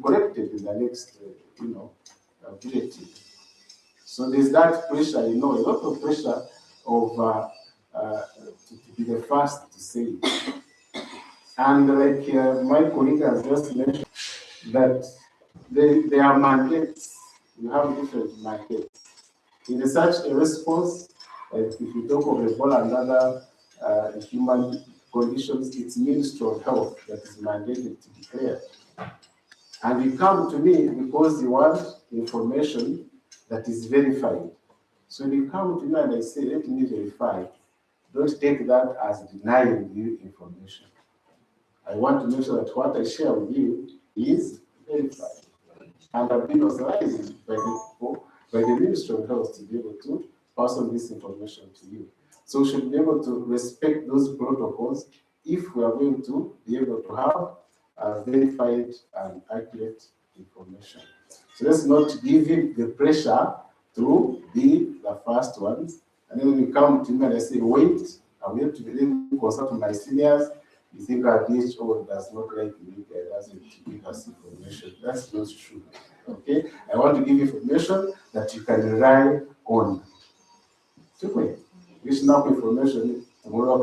corrected in the next, bulletin. So there's that pressure, a lot of pressure of to be the first to say it. And like my colleague has just mentioned, that there are mandates. You have different mandates. In such a response, if you talk of Ebola and other human conditions, it's Ministry of Health that is mandated to declare. And you come to me because you want information that is verified. So you come to me and I say, let me verify. Don't take that as denying you information. I want to make sure that what I share with you is verified. And I've been authorized by the Ministry of Health to be able to pass on this information to you. So we should be able to respect those protocols if we are going to be able to have verified and accurate information. So let's not give him the pressure to be the first ones. And then when you come to me and I say, wait, I'm going to consult my seniors. You think our DHO does not like me, doesn't give us information. That's not true. Okay? I want to give you information that you can rely on. Simply, reaching up information tomorrow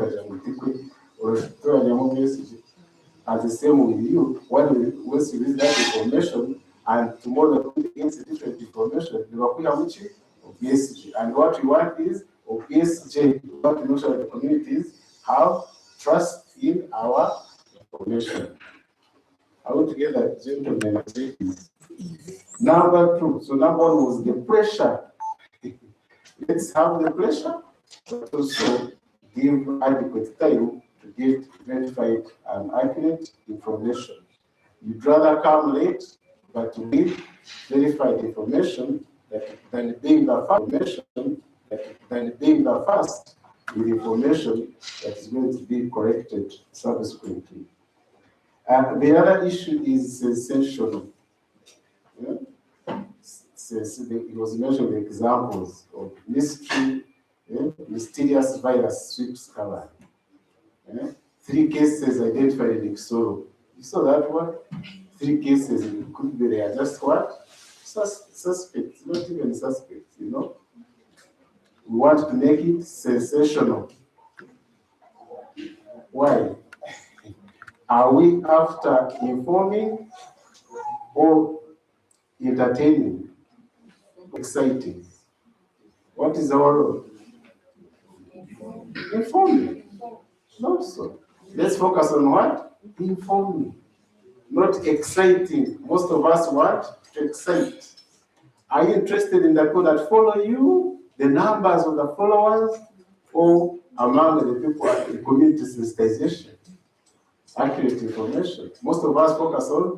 or throw a message. As the same with you, once you read that information, and tomorrow you get different information, you are putting OPSG. And what we want is OPSG. We want to make sure that the communities have trust in our information. All together, gentlemen, number two. So number one was the pressure. Let's have the pressure, but also give adequate time to get verified and accurate information. You'd rather come late, but with verified information than being the first with information that is going to be corrected subsequently. The other issue is sensational. Yeah? It was mentioned the examples of mystery, mysterious virus sweeps Kabale. 3 cases identified in Kisoro. You saw that one? 3 cases in Kabale. They are just what? Suspects, not even suspects, We want to make it sensational. Why? Are we after informing or entertaining? Exciting. What is our role? Informing. Not so. Let's focus on what? Informing. Not exciting. Most of us want to excite. Are you interested in the people that follow you, the numbers of the followers, or among the people at the community sensitization? Accurate information. Most of us focus on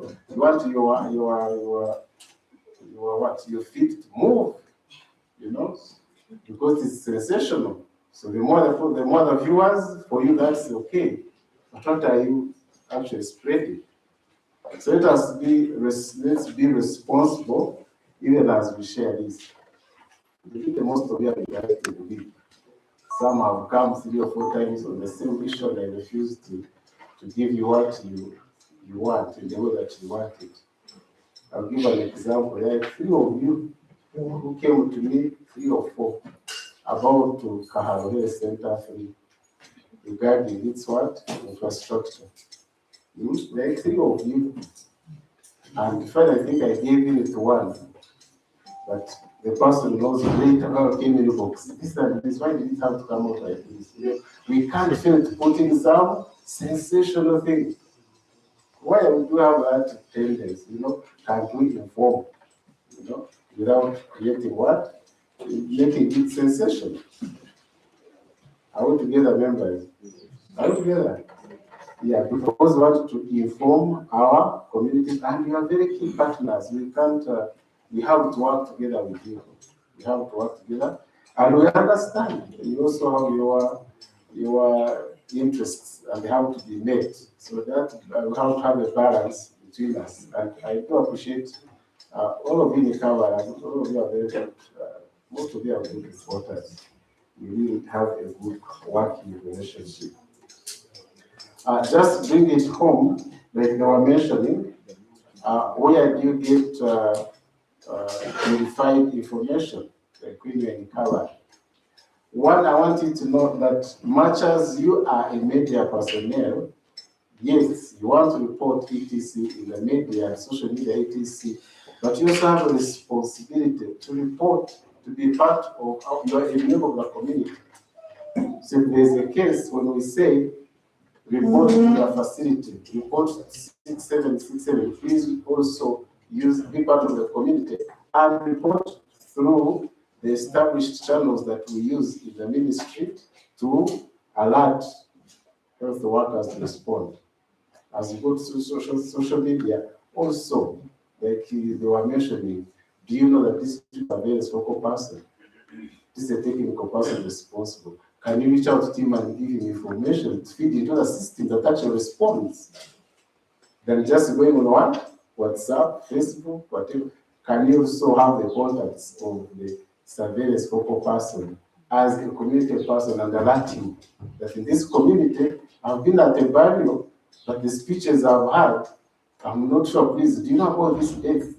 what your feet to move, because it's sensational. So the more the viewers, for you that's okay. But what are you actually spreading? So let's be responsible, even as we share this. I think the most of you are interacted with. Some have come 3 or 4 times on the same issue and I refuse to give you what you want in the way that you want it. I'll give an example. There are 3 of you who came to me, 3 or 4, about to Kabale Center 3 regarding its what? Infrastructure. There are 3 of you. And finally, I think I gave you to 1. But the person knows later how came in the box. This and this, why did it have to come out like this? We can't fail to put in some sensational things. Why would we have that tendency? Can't we inform? Without creating what? Making it sensational. Are we together, members? Are we together? Yeah, because we want to inform our communities, and we are very key partners. We can't. We have to work together with you. We have to work together, and we understand. You also have your interests, and they have to be met. So that we have to have a balance between us. And I do appreciate all of you in Kabale, and all of you are very good. Most of you are good supporters. We really have a good working relationship. Just bring it home, like they were mentioning, Where do you get verified information, like when you're in Kabale? One, I want you to know that much as you are a media personnel, yes, you want to report ETC in the media, social media ETC, but you also have a responsibility to report, to be part of, you are a member of the community. So if there's a case when we say report to the facility, report 6767, please also be part of the community and report through the established channels that we use in the ministry to alert health workers to respond. As you go to social media, also, like they were mentioning, do you know that this is a very focal person? This is a technical person responsible. Can you reach out to him and give him information to feed into the system that actually responds? Then just going on what? WhatsApp, Facebook, whatever. Can you also have the contacts of the surveillance focal person as a community person and alert him that in this community, I've been at a burial, but the speeches I've had, I'm not sure, please, do you know about this death?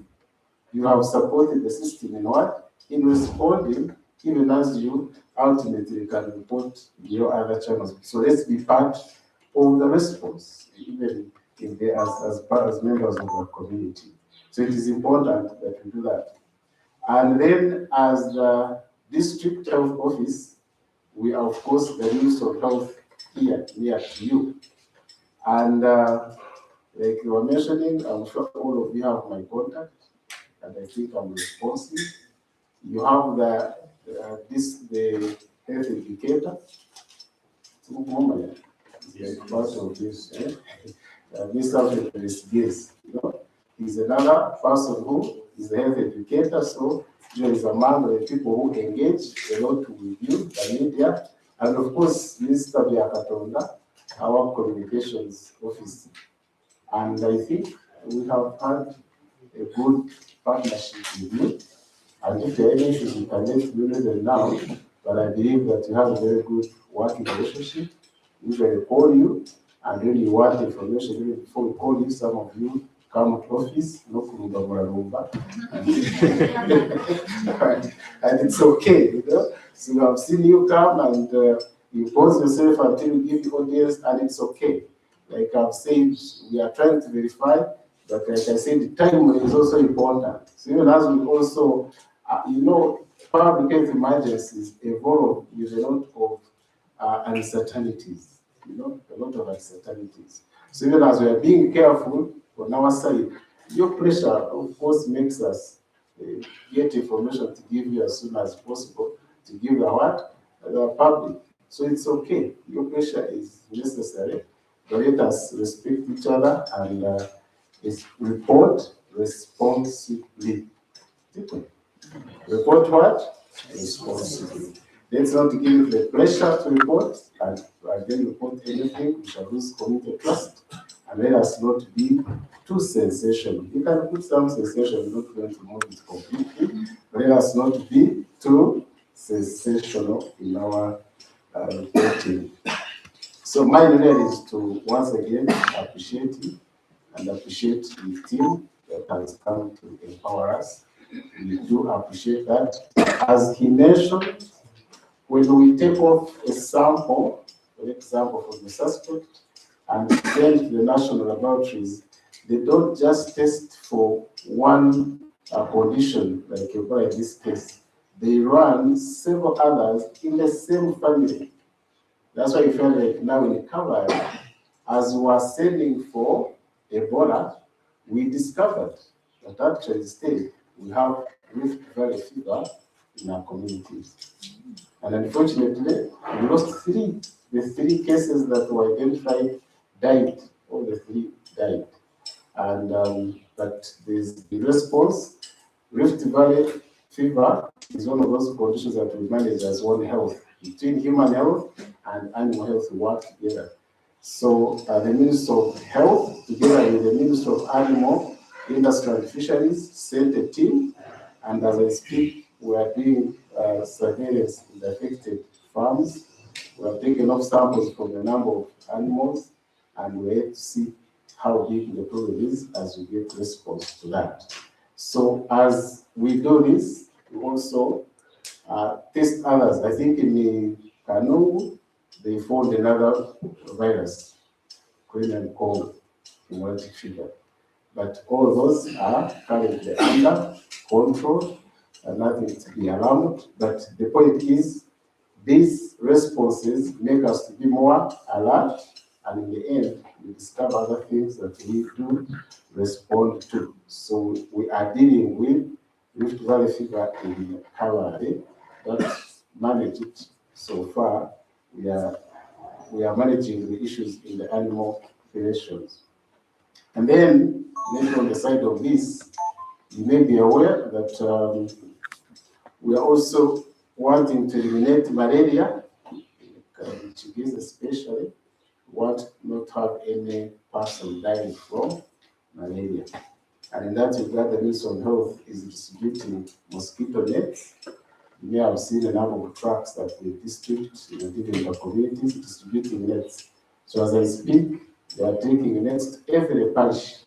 You have supported the system in what? In responding, even as you ultimately can report your other channels. So let's be part of the response, even if they as members of our community. So it is important that we do that. And then as the district health office, we are of course the Ministry of Health here near to you. And like you were mentioning, I'm sure all of you have my contact, and I think I'm responsive. You have the health educator. Like part of this, Mr. Yes, you know, he's another person who is a health educator, so he is among the people who engage a lot with you, the media, and of course, Mr. Biakatonda, our communications officer. And I think we have had a good partnership with you. And if there are any issues, we can let you know them now. But I believe that you have a very good working relationship. Usually call you, and when you want information, even before we call you, some of you come to office, no kurumba. And it's okay, you know. So I've seen you come and you pose yourself until you give the audience, and it's okay. Like I've said, we are trying to verify, but like I said, the time is also important. So even as we also, you know, public health emergencies evolve with a lot of uncertainties, you know, a lot of uncertainties. So even as we are being careful on our side, your pressure, of course, makes us get information to give you as soon as possible, to give the what? The public. So it's okay. Your pressure is necessary. But let us respect each other and report responsibly. Report what? Responsibly. Let's not give the pressure to report and then report anything. We shall lose community trust. And let us not be too sensational. You can put some sensation, not going to move it completely. But let us not be too sensational in our reporting. So my role is to once again appreciate you and appreciate the team that has come to empower us. We do appreciate that. As he mentioned, when we take off a sample, for example, from the suspect, and send to the national laboratories, they don't just test for one condition, like Ebola in this case. They run several others in the same family. That's why you feel like now in Kabale, as we were sending for Ebola, we discovered that actually still we have Rift Valley fever in our communities. And unfortunately, we lost three. The three cases that were identified died, all the three died. And but there's the response. Rift Valley fever is one of those conditions that we manage as One Health. Between human health and animal health work together. So the Ministry of Health, together with the Ministry of Animal, Industry and Fisheries, sent a team, and as I speak, we are doing surveillance in the affected farms. We have taken off samples from a number of animals, and we have to see how big the problem is as we get response to that. So as we do this, we also test others. I think in the Kanu, they found another virus, Korean cold, hemolytic fever. But all those are currently under control and nothing to be alarmed. But the point is, these responses make us to be more alert, and in the end, we discover other things that we do respond to. So we are dealing with Rift Valley fever in Kabale, but manage it so far. We are managing the issues in the animal populations. And then, maybe on the side of this, you may be aware that we are also wanting to eliminate malaria, KIGEZI especially, want not to have any person dying from malaria. And in that regard, the Ministry of Health is distributing mosquito nets. You may have seen a number of trucks that the district, giving the communities, distributing nets. So as I speak, they are taking nets to every parish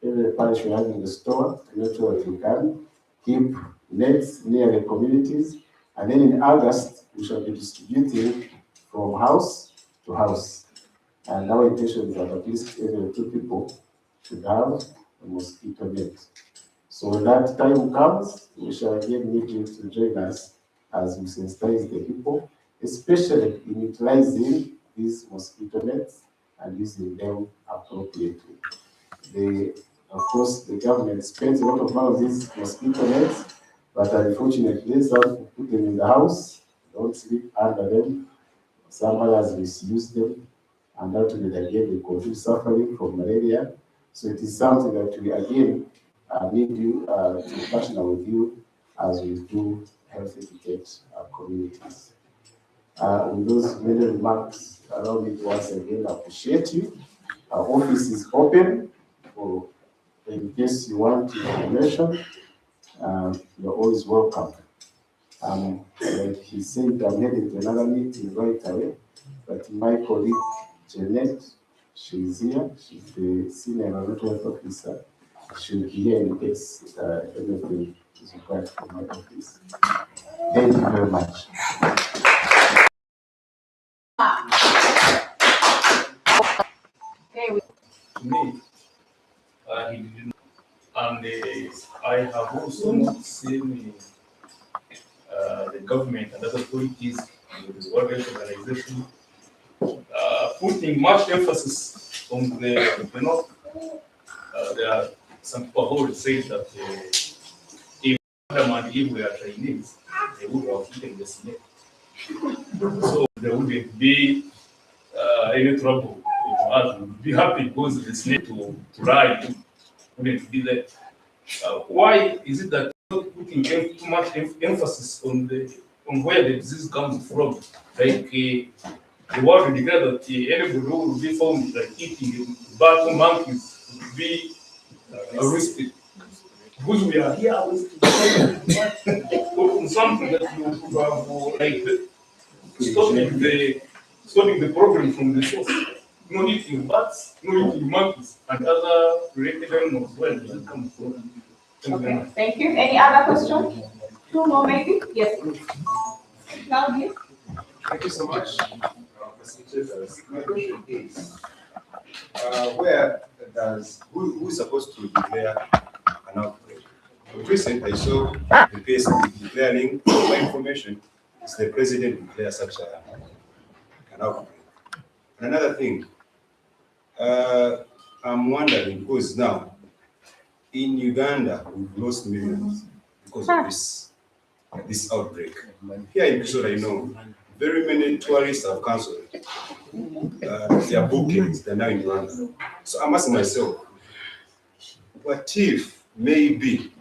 we have in the store to make sure that we can keep nets near the communities. And then in August, we shall be distributing from house to house. And our intention is that at least every 2 people should have a mosquito net. So when that time comes, we shall again need you to join us as we sensitize the people, especially in utilizing these mosquito nets and using them appropriately. Of course, the government spends a lot of money on these mosquito nets, but unfortunately, some put them in the house, don't sleep under them. Some others misuse them, and ultimately again they continue suffering from malaria. So it is something that we again need you to partner with you as we do health educate our communities. With those many remarks, allow me to once again appreciate you. Our office is open for, in case you want information, you're always welcome. Like he said, I'm heading to another meeting right away, but my colleague Jeanette, she's here, she's the senior environmental health officer. She'll be here in case anything is required from my office. Thank you very much. Me, he didn't, and I have also not seen the government and other authorities with the World Health Organization putting much emphasis on the north. There are some people who would say that if Adam and Eve were Chinese, they would have eaten the snake. So there wouldn't be any trouble. I would be happy because the snake to ride wouldn't be there. Why is it that not putting too much emphasis on where the disease comes from? Like the world declared that anybody who will be found like eating bat monkeys would be arrested. Because we are here with something that you could have like stopping the problem from the source. No eating bats, no eating monkeys, and other related animals where does it come from? Okay, thank you. Any other question? 2 more maybe? Yes. Claudia? Thank you so much. My question is, who is supposed to declare an outbreak? Recently, I saw the PSC declaring, for information, is the president declare such an outbreak. And another thing, I'm wondering, because now, in Uganda, we've lost millions because of this outbreak. Here in Kisoro, I know very many tourists have cancelled their bookings. They're now in Rwanda. So I'm asking myself, what if maybe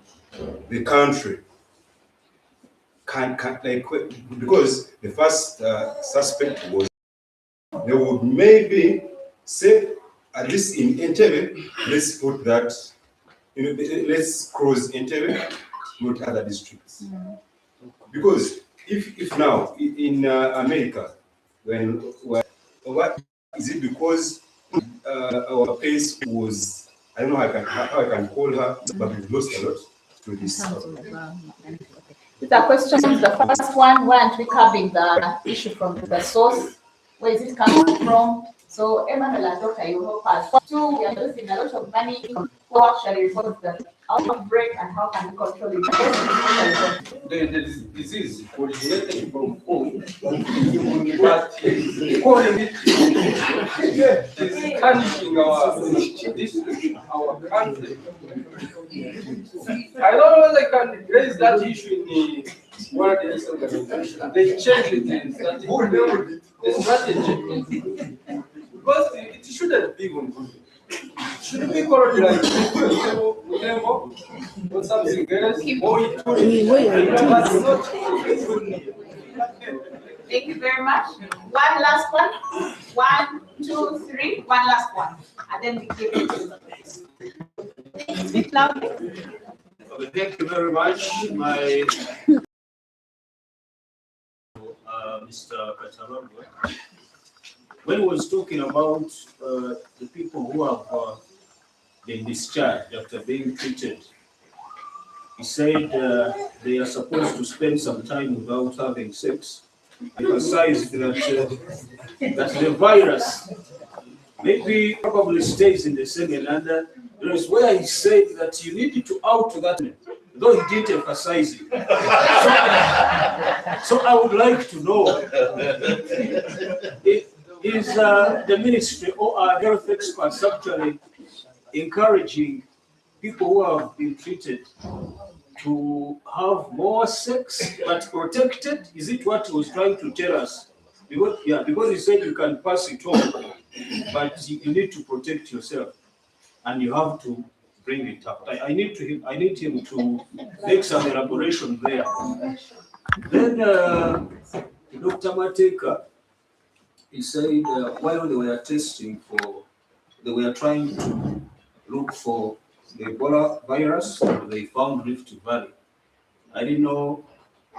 the country can like, because the first suspect was, they would maybe say, at least in Entebbe, let's put that, let's cross Entebbe, not other districts. Because if now in America, what is it, because Our pace was, I don't know how I can call her, but we lost a lot to this. These are questions. The first one, why aren't we covering the issue from the source? Where is it coming from? So Emmanuel and Dr. you help us. Two, we are losing a lot of money who actually report the outbreak and how can we control it? The disease originated from home, but calling it is tarnishing our district, our country. I don't know whether I can raise that issue in the World Health Organization. They changed the strategy. Because it shouldn't be good. It should be called like level or something else. Thank you very much. One last one. 1, 2, 3. One last one. And then we give it to you. Speak loudly. Okay, thank you very much. Mr. Katabagwe. When he was talking about the people who have been discharged after being treated, he said they are supposed to spend some time without having sex. Emphasized that the virus maybe probably stays in the semen, and there is where he said that you need to out that, though he didn't emphasize it. So I would like to know, is the ministry or our health experts actually encouraging people who have been treated to have more sex but protected? Is it what he was trying to tell us? Because he said you can pass it on, but you need to protect yourself and you have to bring it up. I need him to make some elaboration there. Then Dr. Mateka, he said while they were testing they were trying to look for the Ebola virus, they found Rift Valley. I didn't know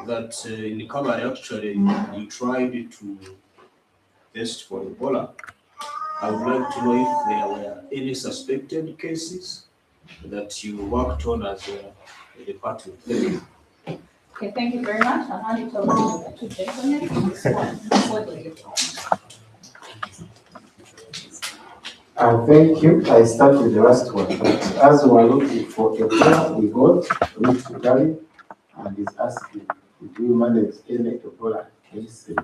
that in Kabale actually you tried to test for Ebola. I would like to know if there were any suspected cases that you worked on as a department. Okay, thank you very much. I'll hand it over to the gentleman. Thank you. I start with the last one. But as we are looking for Ebola, we got Rift Valley and is asking if we manage any Ebola cases.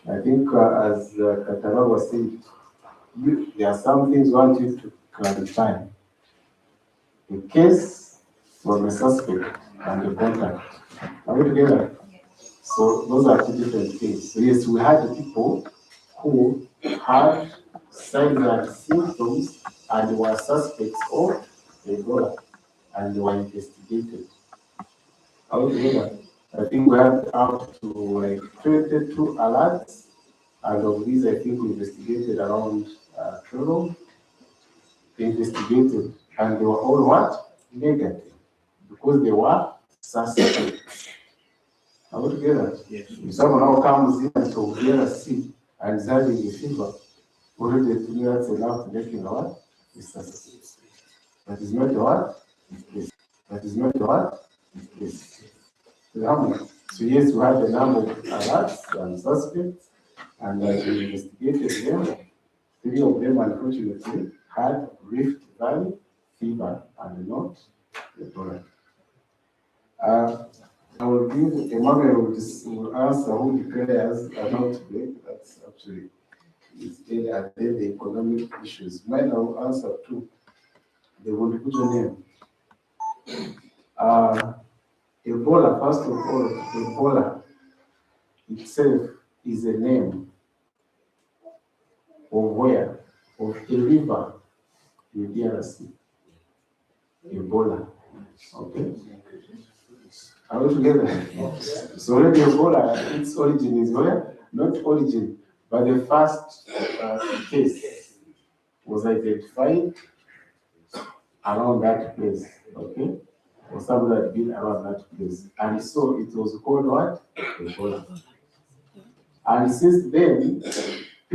I think as Katara was saying, there are some things we want you to clarify. The case from a suspect and the contact. Are we together? So those are two different things. So yes, we had people who had signs and symptoms and were suspects of Ebola and they were investigated. Are we together? I think we had up to like 22 alerts, and of these, I think we investigated around 12. Investigated, and they were all what? Negative, because they were suspects. Are we together? Yes. If someone now comes in and to get sick and is having a fever, already that's enough to make him what? Is suspect. That is not what? Yes. That is not what? Yes. So yes, we had a number of alerts and suspects, and as we investigated them, 3 of them unfortunately had Rift Valley fever and not Ebola. I will give Emmanuel will answer who declares are not today. That's actually is then the economic issues. Mine I will answer too. They will put your name. Ebola, first of all, Ebola itself is a name of where? Of a river in DRC. Ebola. Okay? Are we together? So already Ebola, its origin is where? Not origin, but the first case was identified around that place. Okay? Or somebody had been around that place. And so it was called what? Ebola. And since then,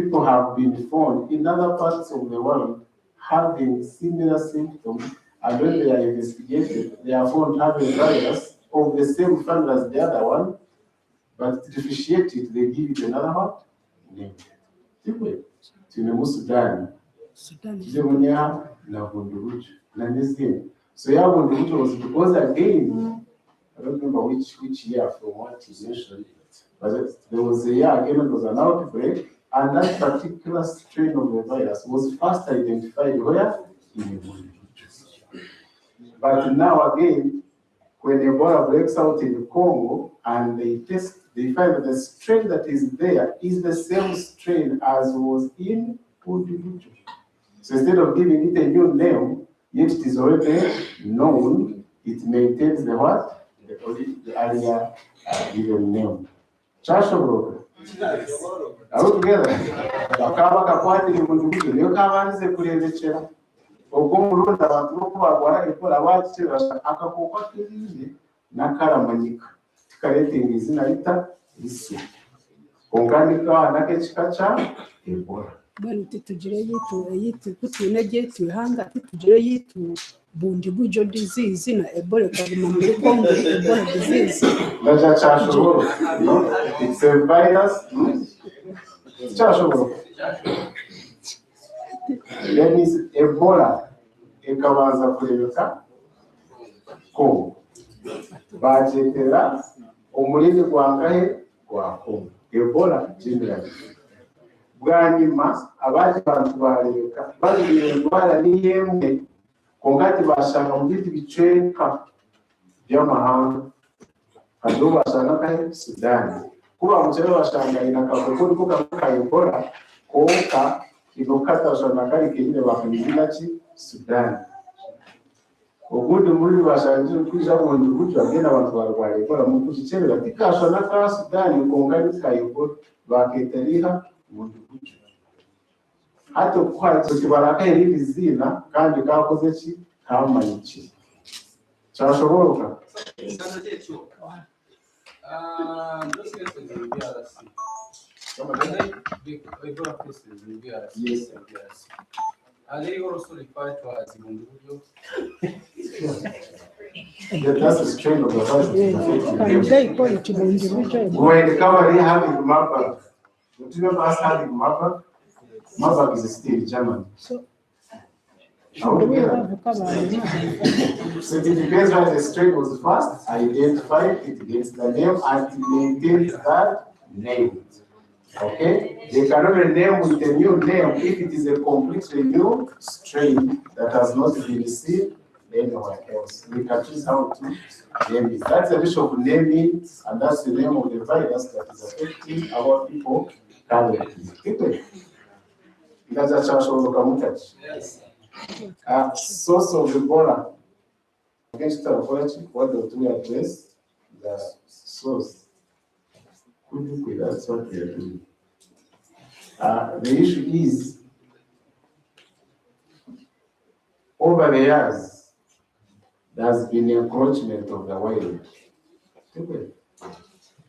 people have been found in other parts of the world having similar symptoms, and when they are investigated, they are found having virus of the same family as the other one, but to differentiate it, they give it another one name. Tune Sudani, Zemonia, na Bunduruju, na Nizim. So yeah, Bunduruju was because again, I don't remember which year from what you mentioned, but there was a year again, it was an outbreak, and that particular strain of the virus was first identified where? In Bunduruju. But now again, when Ebola breaks out in Congo and they test, they find that the strain that is there is the same strain as was in Bunduruju. So instead of giving it a new name, yet it is already known, it maintains the what? The earlier given name. Chasho are we together? Bakaba kakwatiri Bunduruju niyo kabanze kurebekera. Ubwo murundi abantu bo kubagwara Ebola bakira akakoko k'ibindi n'akaramanyika karetinga izina rita isi kunganika nakekika cha Ebola. Bali titugire yitu kutunege tuhanga titugire yitu Bunduruju disease na Ebola kaguma muri Congo Ebola disease. Naja chashoboro. It's a virus. Chashoboro. That means Ebola ikabanza kurebeka Congo. Bajetera umurindi gwangahe gwa Congo. Ebola generally. Bwanyuma abaje bantu barebeka babiriye indwara n'iyemwe kongati bashanga mu biti biceka by'amahanga kandi bashanga kahe Sudani kuba mu cyaro bashanga inakakoko niko ka Ebola konka inokata bashanga kari kenyine bakanyina ki Sudani ubundi muri bashanje kwija mu Bunduruju agenda abantu barwara Ebola mu kukicerera tikasha na ka Sudani kongani ka Ebola baketariha Bunduruju hato kwazo kibaraka iri zina kandi kakoze ki kamanyici cyashoboroka Those cases will be RC. Ebola cases will be RC. Yes, yes. Are they also referred to as Bunduruju? That's the strain of the virus. They call it Bunduruju. When Kabale having Marburg, do you remember us having Marburg? Marburg is still German. So So it depends when the strain was first identified, it gets the name and it maintains that name. Okay? They cannot rename with a new name if it is a completely new strain that has not been seen anywhere else. We can choose how to name it. That's the issue of naming, and that's the name of the virus that is affecting our people currently. That's a church of the Yes. Source of Ebola. Against the apology, what do we address? The source. That's what we are doing. The issue is, over the years, there has been encroachment of the wild.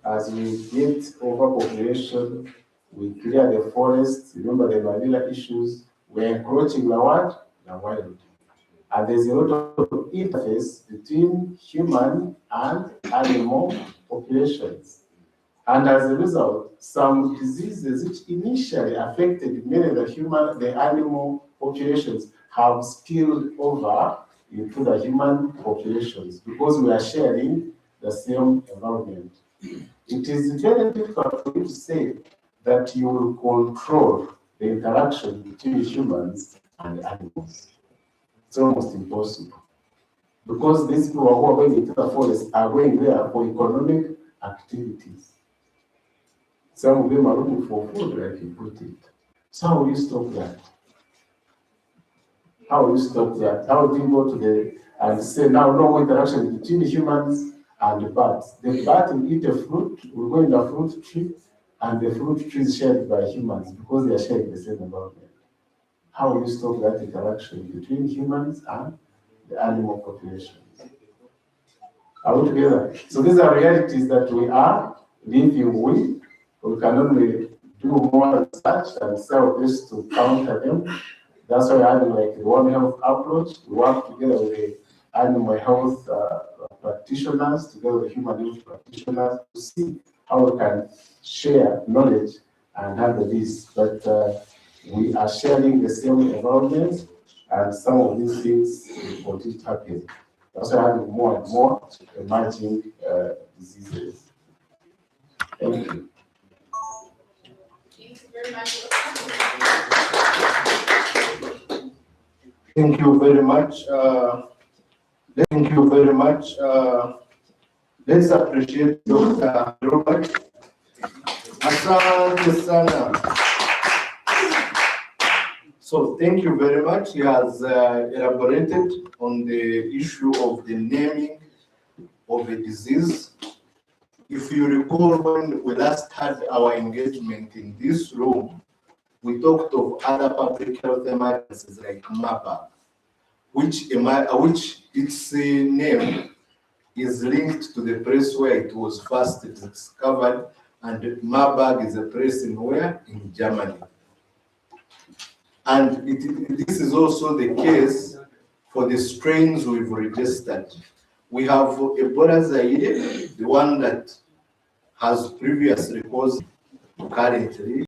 As we get overpopulation, we clear the forests. Remember the vanilla issues. We're encroaching the what? The wild. And there's a lot of interface between human and animal populations. And as a result, some diseases which initially affected many of the animal populations have spilled over into the human populations because we are sharing the same environment. It is very difficult for you to say that you will control the interaction between humans and animals. It's almost impossible. Because these people who are going into the forest are going there for economic activities. Some of them are looking for food, like you put it. So how will you stop that? How will you stop that? How do you go to the and say now no more interaction between humans and the birds? The bird will eat a fruit, will go in the fruit tree, and the fruit tree is shared by humans because they are sharing the same environment. How will you stop that interaction between humans and the animal population? Are we together? So these are realities that we are living with. We can only do more research and sell this to counter them. That's why I have like the One Health approach. We work together with the animal health practitioners, together with human health practitioners to see how we can share knowledge and handle this. But we are sharing the same environment, and some of these things will continue to happen. That's why having more and more emerging diseases. Thank you. Thank you very much. Thank you very much. Thank you very much. Let's appreciate Dr. Robert. Asante sana. So thank you very much. He has elaborated on the issue of the naming of a disease. If you recall, when we last had our engagement in this room, we talked of other public health emergencies like Marburg, which its name is linked to the place where it was first discovered, and Marburg is a place in where? In Germany. And this is also the case for the strains we've registered. We have Ebola Zaire, the one that has previously caused currently